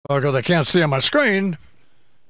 because I can't see on my screen.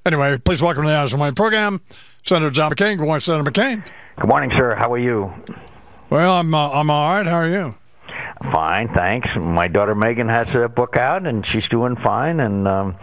Anyway, please welcome to the National Morning Program, Senator John McCain. Good morning, Senator McCain. Good morning, sir. How are you? Well, I'm all right. How are you? Fine, thanks. My daughter Megan has a book out, and she's doing fine. And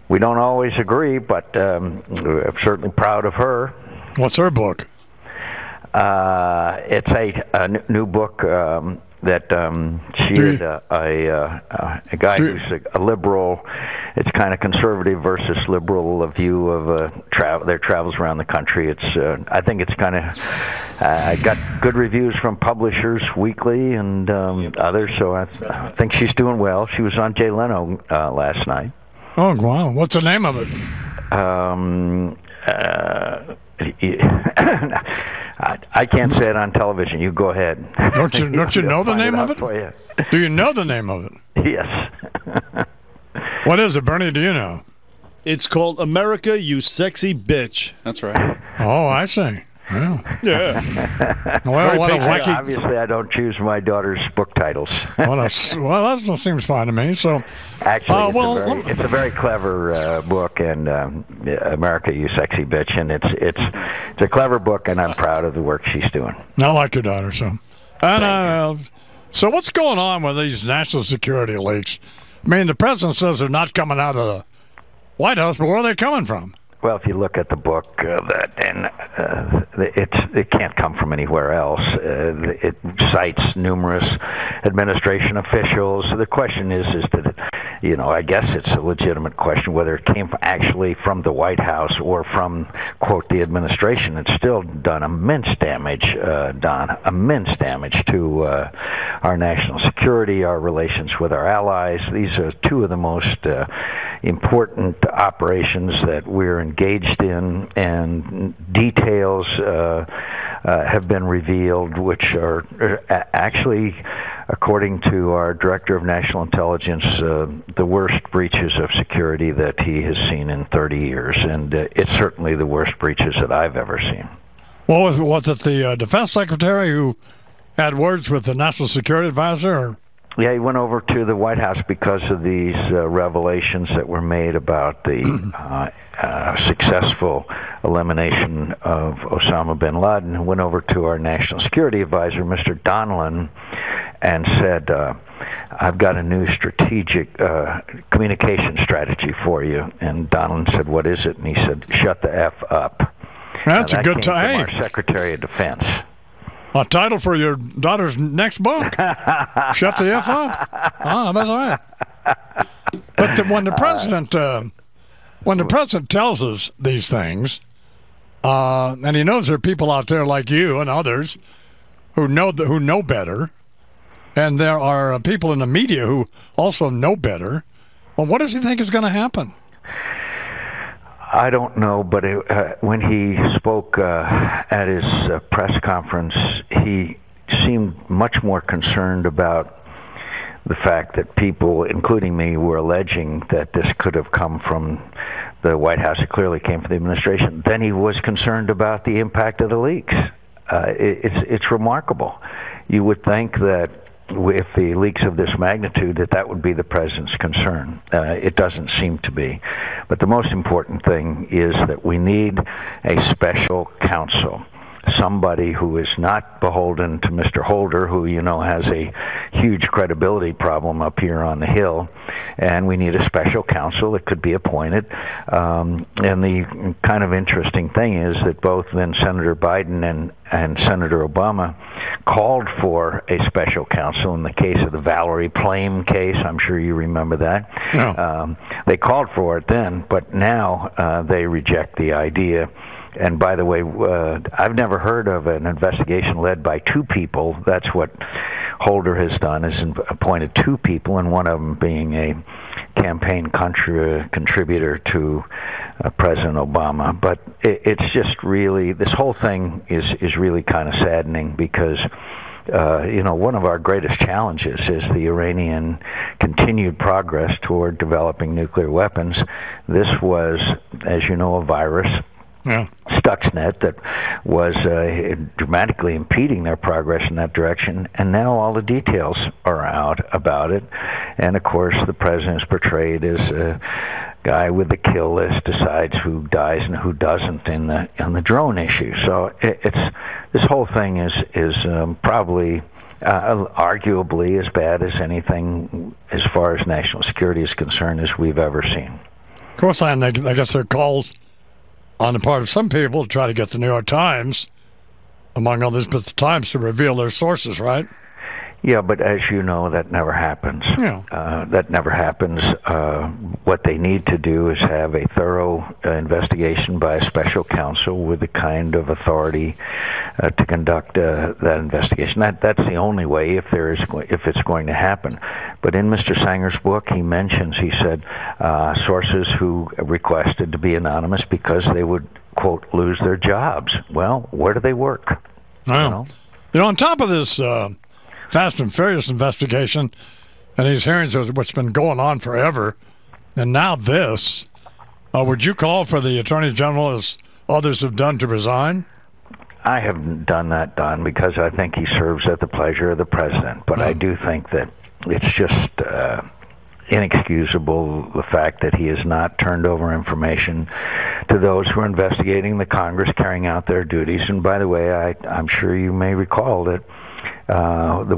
we don't always agree, but I'm certainly proud of her. What's her book? It's a new book that she is a guy who's a liberal. It's kind of conservative versus liberal view of their travels around the country. It's I think it's kind of got good reviews from Publishers Weekly and others. So I think she's doing well. She was on Jay Leno last night. Oh wow! What's the name of it? I can't say it on television. You go ahead. Don't you know the name of it? Do you know the name of it? Yes. What is it, Bernie? Do you know? It's called America, You Sexy Bitch. That's right. Oh, I see. Yeah. Well, what a wacky... Obviously, I don't choose my daughter's book titles. Well, that seems fine to me. So, actually, it's a very clever book, and America, You Sexy Bitch, and it's a clever book, and I'm proud of the work she's doing. I like your daughter, so. And so, what's going on with these national security leaks? I mean, the president says they're not coming out of the White House, but where are they coming from? Well, if you look at the book, it can't come from anywhere else. It cites numerous administration officials. The question is that, I guess it's a legitimate question whether it came actually from the White House or from, quote, the administration. It's still done immense damage, immense damage to our national security, our relations with our allies. These are two of the most important operations that we're engaged in, and details have been revealed, which are actually, according to our Director of National Intelligence, the worst breaches of security that he has seen in 30 years, and it's certainly the worst breaches that I've ever seen. Well, was it the Defense Secretary who had words with the National Security Advisor? Or? Yeah, he went over to the White House because of these revelations that were made about the successful elimination of Osama bin Laden. He went over to our National Security Advisor, Mr. Donilon, and said, I've got a new strategic communication strategy for you. And Donilon said, what is it? And he said, shut the F up. That's a good time. Our Secretary of Defense. A title for your daughter's next book. Shut the F up. Ah, that's right. But when the president tells us these things, and he knows there are people out there like you and others who know better, and there are people in the media who also know better. Well, what does he think is going to happen? I don't know, but when he spoke at his press conference, he seemed much more concerned about the fact that people, including me, were alleging that this could have come from the White House. It clearly came from the administration. Then he was concerned about the impact of the leaks. It's remarkable. You would think that if the leaks of this magnitude, that would be the president's concern. It doesn't seem to be. But the most important thing is that we need a special counsel, somebody who is not beholden to Mr. Holder, who, has a huge credibility problem up here on the Hill, and we need a special counsel that could be appointed. And the kind of interesting thing is that both then Senator Biden and Senator Obama called for a special counsel in the case of the Valerie Plame case. I'm sure you remember that. Yeah. They called for it then, but now they reject the idea. And by the way, I've never heard of an investigation led by two people. That's what Holder has done, is appointed two people, and one of them being a campaign contributor to President Obama. But it's just really, this whole thing is really kind of saddening because one of our greatest challenges is the Iranian continued progress toward developing nuclear weapons. This was, as you know, a virus. Yeah. Stuxnet that was dramatically impeding their progress in that direction, and now all the details are out about it, And of course, the president's portrayed as a guy with the kill list, decides who dies and who doesn't in the drone issue. So it's this whole thing is probably arguably as bad as anything as far as national security is concerned as we've ever seen. Of course, I guess there are calls on the part of some people to try to get the New York Times, among others, but the Times to reveal their sources, right? Yeah, but as you know, that never happens. Yeah. That never happens. What they need to do is have a thorough investigation by a special counsel with the kind of authority to conduct that investigation. That's the only way if it's going to happen. But in Mr. Sanger's book, he said, sources who requested to be anonymous because they would, quote, lose their jobs. Well, where do they work? Well, on top of this Fast and Furious investigation and these hearings, which been going on forever, and now this, would you call for the Attorney General, as others have done, to resign? I haven't done that, Don, because I think he serves at the pleasure of the president. But I do think that it's just inexcusable, the fact that he has not turned over information to those who are investigating the Congress carrying out their duties. And by the way, I'm sure you may recall that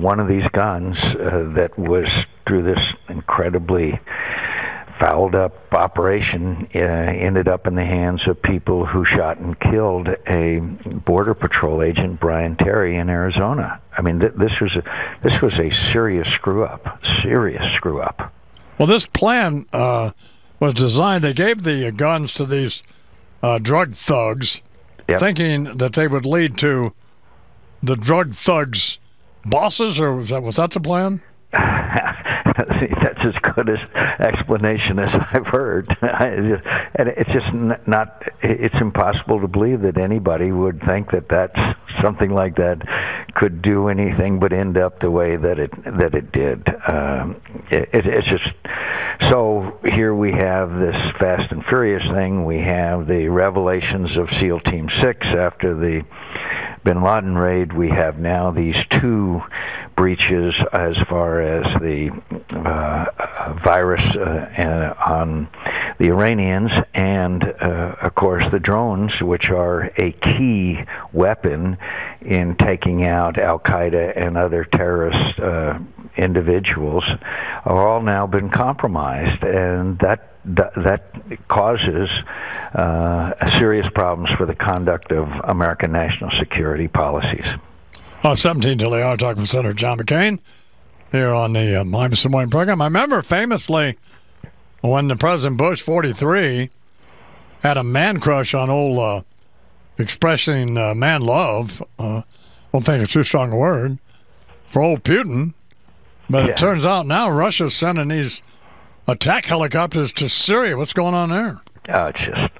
one of these guns that was through this incredibly fouled up operation ended up in the hands of people who shot and killed a Border Patrol agent, Brian Terry, in Arizona. I mean, this was a serious screw up. Well, this plan was designed. They gave the guns to these drug thugs, thinking that they would lead to the drug thugs' bosses, or was that the plan? That's as good an explanation as I've heard. And it's just not. It's impossible to believe that anybody would think that that's something like that could do anything but end up the way that it did. It's just. So here we have this Fast and Furious thing. We have the revelations of SEAL Team 6 after the Bin Laden raid. We have now these two breaches as far as the virus on the Iranians and, of course, the drones, which are a key weapon in taking out Al-Qaeda and other terrorist individuals, are all now been compromised, and that causes serious problems for the conduct of American national security policies. 17 till they are talking with Senator John McCain here on the Miami This Morning program. I remember famously when the President Bush, 43, had a man crush on old expressing man love. Don't think it's too strong a word for old Putin. But it turns out now Russia's sending these attack helicopters to Syria. What's going on there? It's just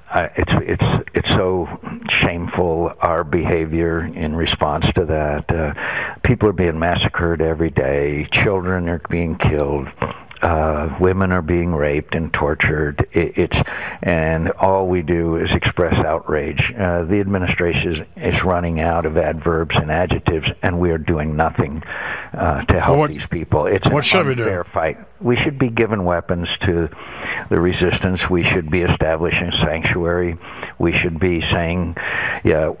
it's so shameful, our behavior in response to that. People are being massacred every day. Children are being killed. Women are being raped and tortured. And all we do is express outrage. The administration is running out of adverbs and adjectives, and we are doing nothing to help these people. It's an unfair fight. We should be giving weapons to the resistance. We should be establishing sanctuary. We should be saying,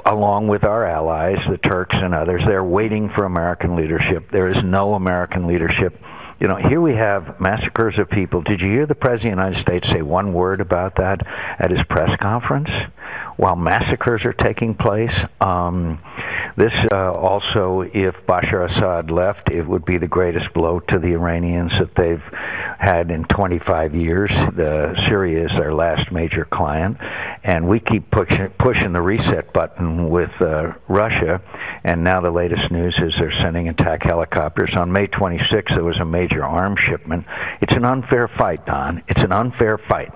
along with our allies, the Turks and others, they're waiting for American leadership. There is no American leadership. You know, here we have massacres of people. Did you hear the President of the United States say one word about that at his press conference? While massacres are taking place, this also, if Bashar Assad left, it would be the greatest blow to the Iranians that they've had in 25 years. Syria is their last major client, and we keep pushing the reset button with Russia. And now the latest news is they're sending attack helicopters. On May 26th, there was a major arms shipment. It's an unfair fight, Don. It's an unfair fight.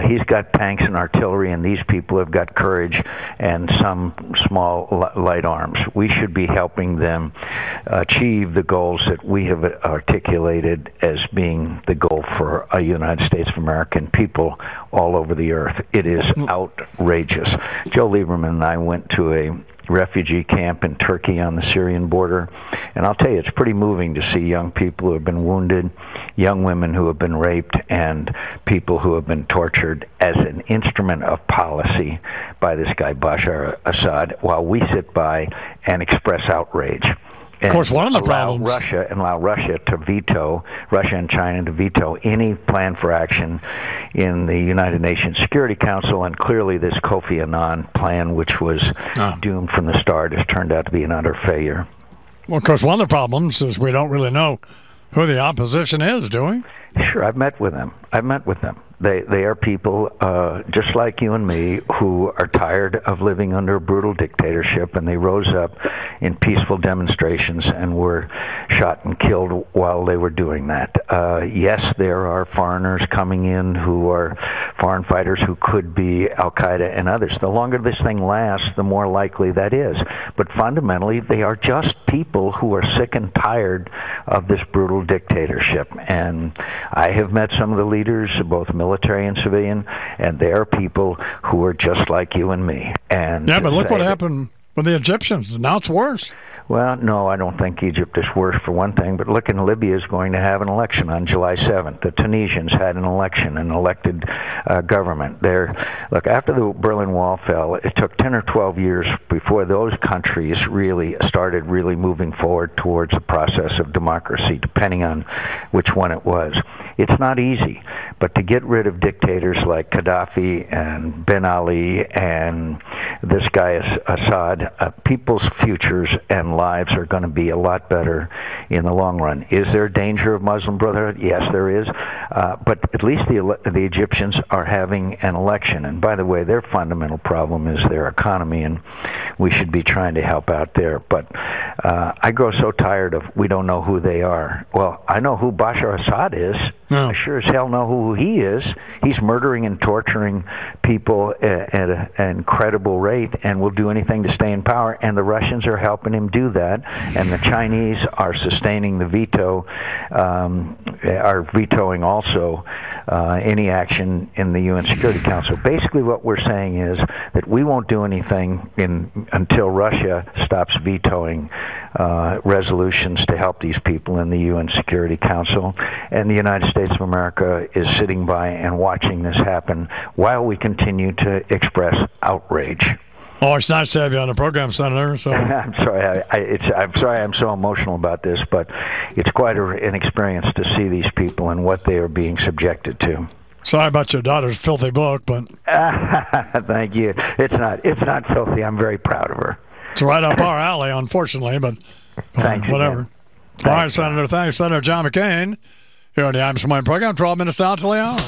He's got tanks and artillery, and these people have got courage and some small light arms. We should be helping them achieve the goals that we have articulated as being the goal for a United States of America and people all over the earth. It is outrageous. Joe Lieberman and I went to a refugee camp in Turkey on the Syrian border. And I'll tell you, it's pretty moving to see young people who have been wounded, young women who have been raped, and people who have been tortured as an instrument of policy by this guy Bashar Assad, while we sit by and express outrage. Of course, one of the problems. Allow Russia and China to veto any plan for action in the United Nations Security Council, and clearly this Kofi Annan plan, which was doomed from the start, has turned out to be an utter failure. Well, of course, one of the problems is we don't really know who the opposition is, do we? Sure, I've met with them. They are people just like you and me who are tired of living under a brutal dictatorship, and they rose up in peaceful demonstrations and were shot and killed while they were doing that. Yes, there are foreigners coming in who are foreign fighters who could be Al-Qaeda and others. The longer this thing lasts, the more likely that is. But fundamentally, they are just people who are sick and tired of this brutal dictatorship. And I have met some of the leaders, both military and civilian, and they are people who are just like you and me. And yeah, but look what happened with the Egyptians. Now it's worse. Well, no, I don't think Egypt is worse, for one thing, but look, Libya is going to have an election on July 7th. The Tunisians had an election, an elected government. Look, after the Berlin Wall fell, it took 10 or 12 years before those countries really started moving forward towards the process of democracy, depending on which one it was. It's not easy, but to get rid of dictators like Gaddafi and Ben Ali and this guy Assad, people's futures and lives are going to be a lot better in the long run. Is there danger of Muslim Brotherhood? Yes, there is. But at least the Egyptians are having an election. And by the way, their fundamental problem is their economy, and we should be trying to help out there. But I grow so tired of we don't know who they are. Well, I know who Bashar Assad is. No. I sure as hell know who he is. He's murdering and torturing people at an incredible rate and will do anything to stay in power. And the Russians are helping him do that. And the Chinese are sustaining the veto, are vetoing also any action in the UN Security Council. Basically what we're saying is that we won't do anything until Russia stops vetoing resolutions to help these people in the UN Security Council. And the United States of America is sitting by and watching this happen while we continue to express outrage. Oh, it's nice to have you on the program, Senator. So I'm sorry. I'm sorry I'm so emotional about this, but it's quite an experience to see these people and what they are being subjected to. Sorry about your daughter's filthy book, but thank you. It's not filthy. I'm very proud of her. It's right up our alley, unfortunately, but whatever. All right, Senator. Thanks, Senator John McCain. Here on the I'm Smiling program, 12 minutes down to the hour.